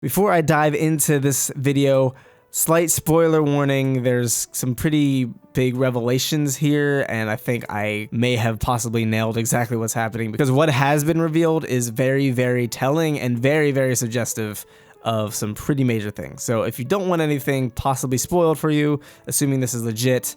Before I dive into this video, slight spoiler warning, there's some pretty big revelations here, and I think I may have possibly nailed exactly what's happening, because what has been revealed is very, very telling and very, very suggestive of some pretty major things. So if you don't want anything possibly spoiled for you, assuming this is legit,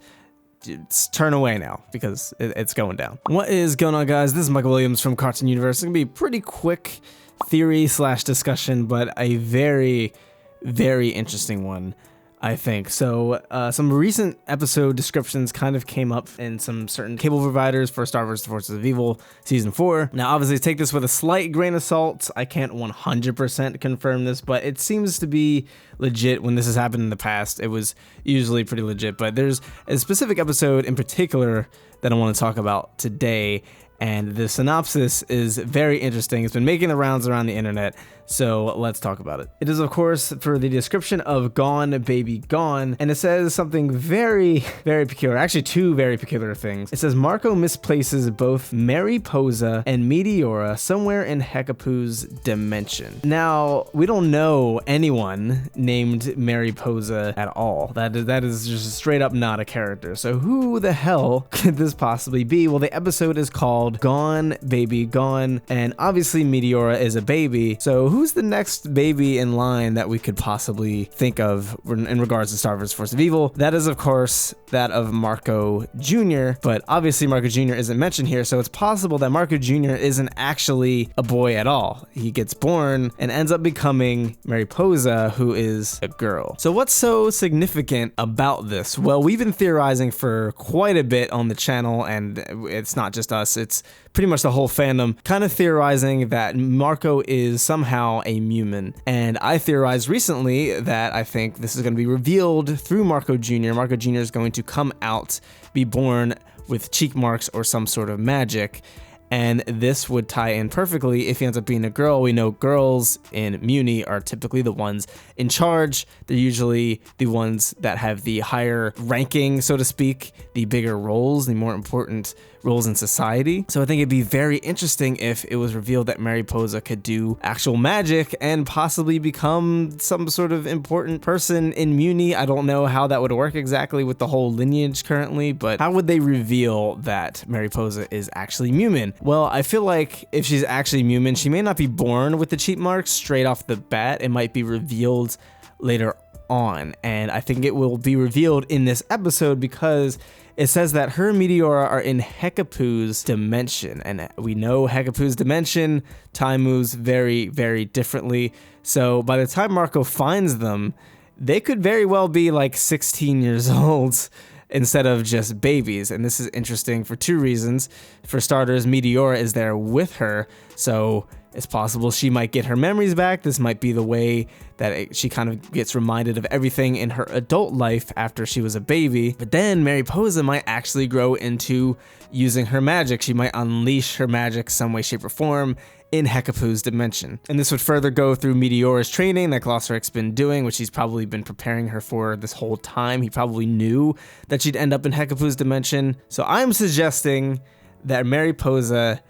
just turn away now, because it's going down. What is going on, guys? This is Michael Williams from Cartoon Universe. It's gonna be a pretty quick theory slash discussion, but a very, very interesting one, I think. So some recent episode descriptions kind of came up in some certain cable providers for Star vs. the Forces of Evil Season 4. Now, obviously, take this with a slight grain of salt. I can't 100% confirm this, but it seems to be legit. When this has happened in the past, it was usually pretty legit. But there's a specific episode in particular that I want to talk about today, and the synopsis is very interesting. It's been making the rounds around the internet, so let's talk about it. It is, of course, for the description of Gone Baby Gone, and it says something very, very peculiar. Actually, two very peculiar things. It says Marco misplaces both Mariposa and Meteora somewhere in Heckapoo's dimension. Now, we don't know anyone named Mariposa at all. That is just straight up not a character. So who the hell could this possibly be? Well, the episode is called Gone Baby Gone, and obviously Meteora is a baby. So who's the next baby in line that we could possibly think of in regards to Star vs. Force of Evil? That is, of course, that of Marco Jr., but obviously Marco Jr. isn't mentioned here, so it's possible that Marco Jr. isn't actually a boy at all. He gets born and ends up becoming Mariposa, who is a girl. So what's so significant about this? Well, we've been theorizing for quite a bit on the channel, and it's not just us, it's pretty much the whole fandom, kind of theorizing that Marco is somehow a Mewman. And I theorized recently that I think this is going to be revealed through Marco Jr. Marco Jr. is going to come out, be born with cheek marks or some sort of magic. And this would tie in perfectly if he ends up being a girl. We know girls in Muni are typically the ones in charge. They're usually the ones that have the higher ranking, so to speak, the bigger roles, the more important roles in society. So I think it'd be very interesting if it was revealed that Mariposa could do actual magic and possibly become some sort of important person in Muni. I don't know how that would work exactly with the whole lineage currently, but how would they reveal that Mariposa is actually Mewman? Well, I feel like if she's actually Mewman, she may not be born with the cheat marks straight off the bat. It might be revealed later on, and I think it will be revealed in this episode because it says that her and Meteora are in Heckapoo's dimension, and we know Heckapoo's dimension, time moves very, very differently. So by the time Marco finds them, they could very well be like 16 years old instead of just babies. And this is interesting for two reasons. For starters, Meteora is there with her, so it's possible she might get her memories back. This might be the way that she kind of gets reminded of everything in her adult life after she was a baby. But then Mariposa might actually grow into using her magic. She might unleash her magic some way, shape, or form in Heckapoo's dimension. And this would further go through Meteora's training that Glossaryck's been doing, which he's probably been preparing her for this whole time. He probably knew that she'd end up in Heckapoo's dimension. So I'm suggesting that Mariposa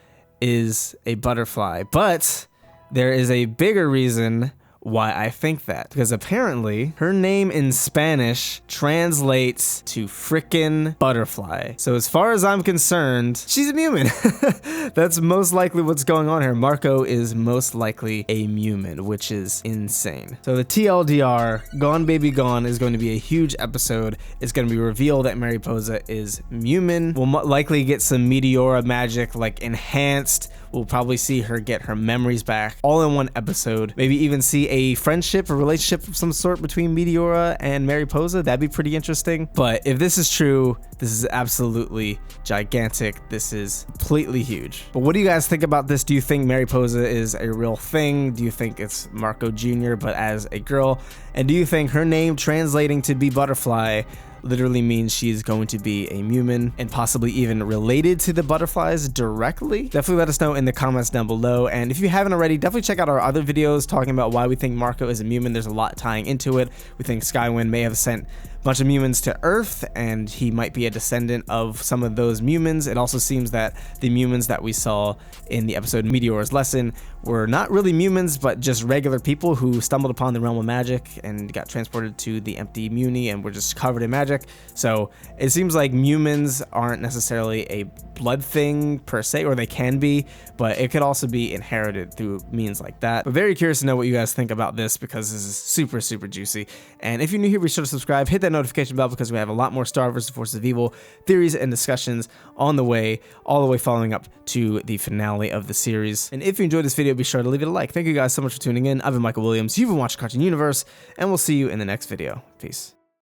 is a butterfly, but there is a bigger reason why I think that, because apparently her name in Spanish translates to frickin' butterfly. So as far as I'm concerned, she's a Mewman. That's most likely what's going on here. Marco is most likely a Mewman, which is insane. So the TLDR, Gone Baby Gone, is going to be a huge episode. It's going to be revealed that Mariposa is Mewman. We'll likely get some Meteora magic, like enhanced. We'll probably see her get her memories back all in one episode. Maybe even see a friendship or relationship of some sort between Meteora and Mariposa. That'd be pretty interesting. But if this is true, this is absolutely gigantic. This is completely huge. But what do you guys think about this? Do you think Mariposa is a real thing? Do you think it's Marco Jr. but as a girl? And do you think her name translating to be butterfly literally means she's going to be a Mewman and possibly even related to the butterflies directly? Definitely let us know in the comments down below. And if you haven't already, definitely check out our other videos talking about why we think Marco is a Mewman. There's a lot tying into it. We think Skywind may have sent bunch of Mewmans to Earth, and he might be a descendant of some of those Mewmans. It also seems that the Mewmans that we saw in the episode Meteora's Lesson were not really Mewmans, but just regular people who stumbled upon the realm of magic and got transported to the empty Muni and were just covered in magic. So it seems like Mewmans aren't necessarily a blood thing per se, or they can be, but it could also be inherited through means like that. But very curious to know what you guys think about this, because this is super, super juicy. And if you're new here, be sure to subscribe, hit that notification bell, because we have a lot more Star vs. Forces of Evil theories and discussions on the way, all the way following up to the finale of the series. And if you enjoyed this video, be sure to leave it a like. Thank you guys so much for tuning in. I've been Michael Williams. You've been watching Cartoon Universe, and we'll see you in the next video. Peace.